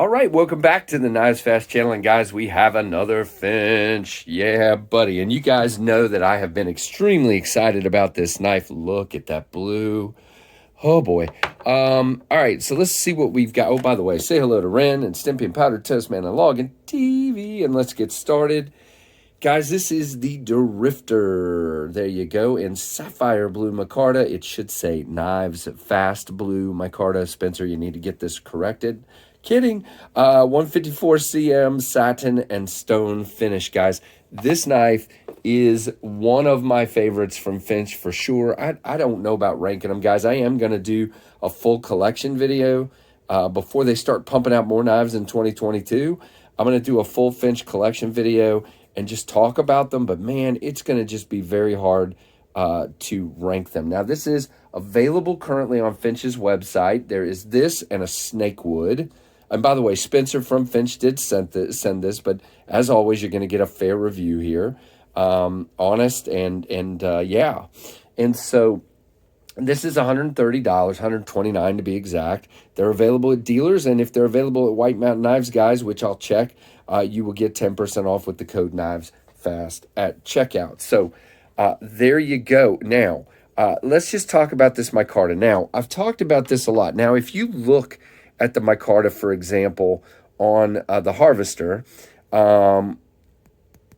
All right, welcome back to the KnivesFAST channel. And guys, we have another Finch. Yeah, buddy. And you guys know that I have been extremely excited about this knife. Look at that blue. Oh, boy. All right, so let's see what we've got. Oh, by the way, say hello to Ren and Stimpy and Powdered Toast Man and Loggin TV. And let's get started. Guys, this is the Drifter. There you go. In sapphire blue micarta. It should say KnivesFAST blue micarta. Spencer, you need to get this corrected. Kidding. 154 cm satin and stone finish, guys. This knife is one of my favorites from Finch for sure. I don't know about ranking them, guys. I am going to do a full collection video before they start pumping out more knives in 2022. I'm going to do a full Finch collection video and just talk about them. But, man, it's going to just be very hard to rank them. Now, this is available currently on Finch's website. There is this and a Snakewood. And by the way, Spencer from Finch did send this, but as always, you're going to get a fair review here, honest and yeah. And so this is $130, $129 to be exact. They're available at dealers, and if they're available at White Mountain Knives, guys, which I'll check, you will get 10% off with the code KnivesFAST at checkout. So there you go. Now, let's just talk about this micarta. Now, I've talked about this a lot. Now, if you look at the micarta, for example, on the Harvester,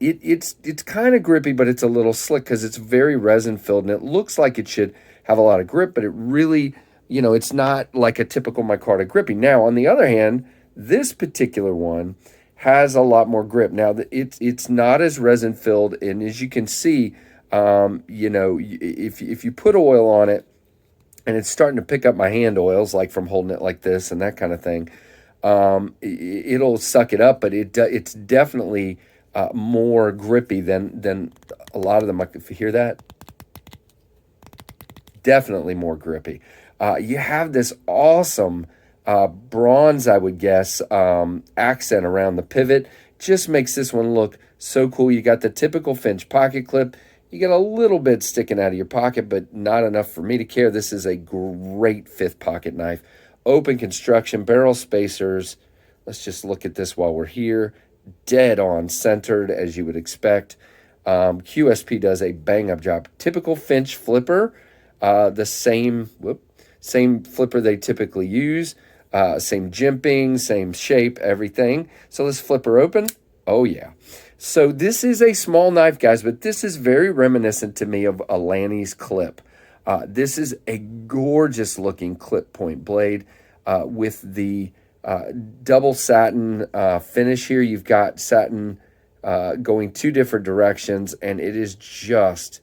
it's kind of grippy, but it's a little slick because it's very resin filled, and it looks like it should have a lot of grip, but it really, it's not like a typical micarta grippy. Now, on the other hand, this particular one has a lot more grip. Now, it's not as resin filled, and as you can see, if you put oil on it, and it's starting to pick up my hand oils, like from holding it like this and that kind of thing, it'll suck it up, but it's definitely more grippy than a lot of them. If you hear that, definitely more grippy. You have this awesome bronze, I would guess, accent around the pivot. Just makes this one look so cool. You got the typical Finch pocket clip. You get a little bit sticking out of your pocket, but not enough for me to care. This is a great fifth pocket knife. Open construction, barrel spacers. Let's just look at this while we're here. Dead on centered, as you would expect. QSP does a bang-up job. Typical Finch flipper, the same flipper they typically use. Same jimping, same shape, everything. So let's flip her open. Oh, yeah. So this is a small knife, guys, but this is very reminiscent to me of a Lanny's clip. This is a gorgeous looking clip point blade with the double satin finish here. You've got satin going two different directions, and it is just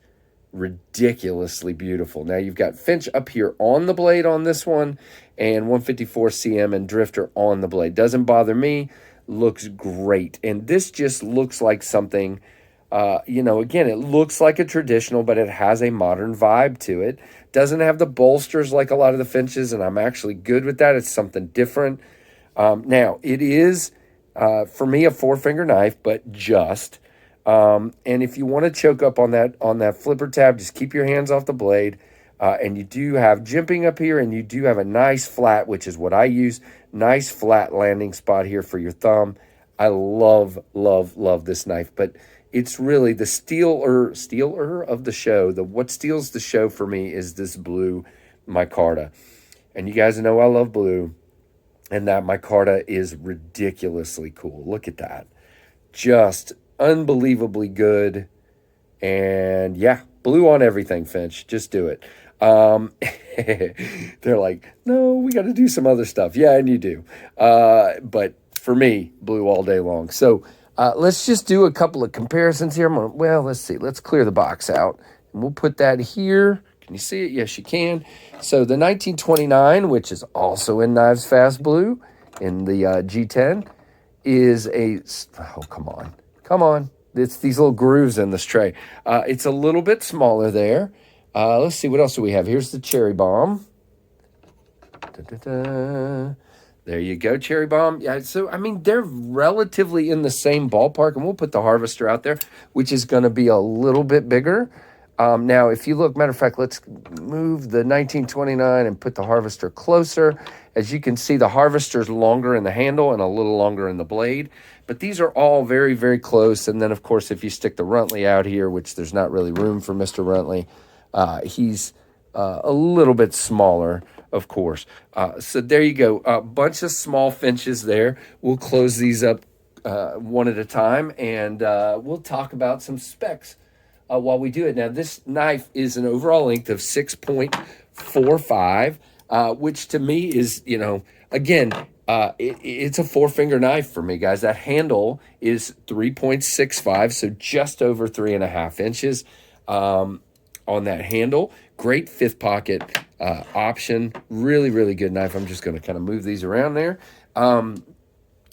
ridiculously beautiful. Now you've got Finch up here on the blade on this one, and 154 cm and Drifter on the blade. Doesn't bother me. Looks great. And this just looks like something, again, it looks like a traditional, but it has a modern vibe to it. Doesn't have the bolsters like a lot of the Finches, and I'm actually good with that. It's something different. Now, it is, for me, a four-finger knife, but just. And if you want to choke up on that flipper tab, just keep your hands off the blade. And you do have jimping up here, and you do have a nice flat, which is what I use. Nice flat landing spot here for your thumb. I love, love, love this knife. But it's really the stealer of the show. What steals the show for me is this blue micarta. And you guys know I love blue. And that micarta is ridiculously cool. Look at that. Just unbelievably good. And yeah, blue on everything, Finch. Just do it. They're like, no, we got to do some other stuff. Yeah, and you do. But for me, blue all day long. So let's just do a couple of comparisons here. Let's see. Let's clear the box out. And we'll put that here. Can you see it? Yes, you can. So the 1929, which is also in KnivesFAST blue, in the G10, is a... Oh, come on. Come on. It's these little grooves in this tray. It's a little bit smaller there. Let's see, what else do we have? Here's the Cherry Bomb. There you go, Cherry Bomb. Yeah, so, I mean, they're relatively in the same ballpark, and we'll put the Harvester out there, which is going to be a little bit bigger. Now, if you look, matter of fact, let's move the 1929 and put the harvester closer. As you can see, the harvester's longer in the handle and a little longer in the blade. But these are all very, very close. And then, of course, if you stick the Runtley out here, which there's not really room for Mr. Runtley, he's a little bit smaller, of course. So there you go. A bunch of small finches there. We'll close these up one at a time, and we'll talk about some specs while we do it. Now, this knife is an overall length of 6.45, which to me is, again, it's a four-finger knife for me, guys. That handle is 3.65, so just over 3.5 inches on that handle. Great fifth pocket option. Really, really good knife. I'm just going to kind of move these around there. And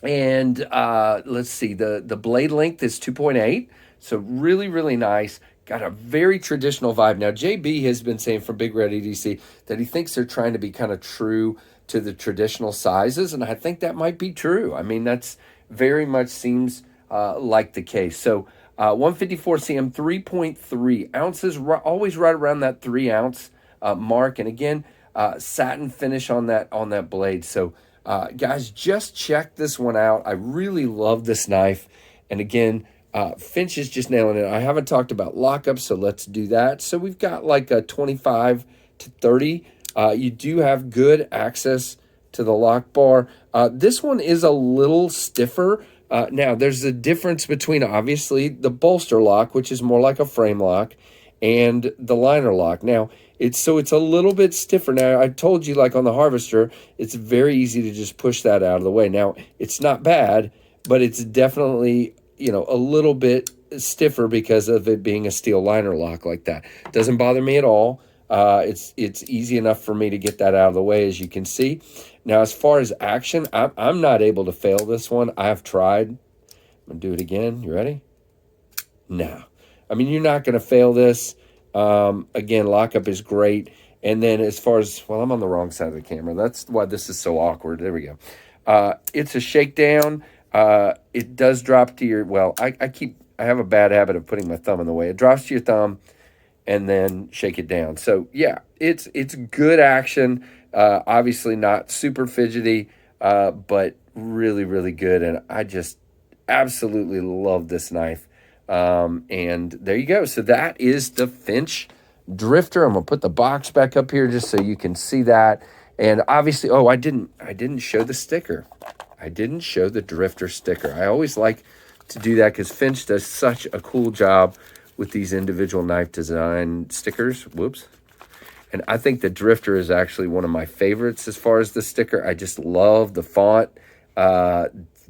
let's see, the blade length is 2.8. So really, really nice. Got a very traditional vibe. Now, JB has been saying from Big Red EDC that he thinks they're trying to be kind of true to the traditional sizes, and I think that might be true. I mean, that's very much seems like the case. So 154 cm, 3.3 ounces, always right around that 3 ounce mark. And again, satin finish on that blade. So guys, just check this one out. I really love this knife. And again, Finch is just nailing it. I haven't talked about lockup, so let's do that. So we've got like a 25 to 30. You do have good access to the lock bar. This one is a little stiffer. Now, there's a difference between, obviously, the bolster lock, which is more like a frame lock, and the liner lock. Now, it's a little bit stiffer. Now, I told you, like on the harvester, it's very easy to just push that out of the way. Now, it's not bad, but it's definitely, a little bit stiffer because of it being a steel liner lock like that. Doesn't bother me at all. It's easy enough for me to get that out of the way, as you can see. Now, as far as action, I'm not able to fail this one. I have tried. I'm going to do it again. You ready? No. I mean, you're not going to fail this. Again, lockup is great. And then as far as, well, I'm on the wrong side of the camera. That's why this is so awkward. There we go. It's a shakedown. It does drop to your, well, I have a bad habit of putting my thumb in the way. It drops to your thumb and then shake it down. So yeah, it's good action. Obviously not super fidgety, but really, really good. And I just absolutely love this knife. And there you go. So that is the Finch Drifter. I'm gonna put the box back up here just so you can see that. And obviously, oh, I didn't show the sticker. I didn't show the Drifter sticker. I always like to do that because Finch does such a cool job with these individual knife design stickers. Whoops. And I think the Drifter is actually one of my favorites as far as the sticker. I just love the font.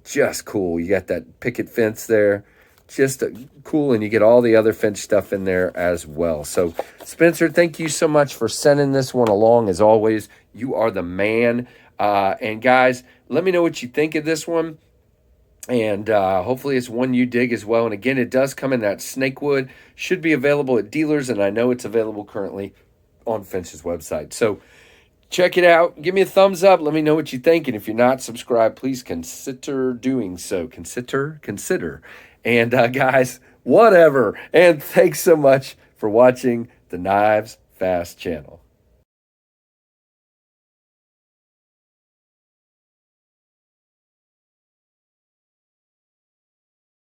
Just cool. You got that picket fence there. Just cool, and you get all the other Finch stuff in there as well. So, Spencer, thank you so much for sending this one along. As always, you are the man. And guys, let me know what you think of this one. And hopefully it's one you dig as well. And again, it does come in that snakewood. Should be available at dealers, and I know it's available currently on Finch's website. So check it out. Give me a thumbs up. Let me know what you think. And if you're not subscribed, please consider doing so. Consider. And guys, whatever. And thanks so much for watching the Knives Fast channel.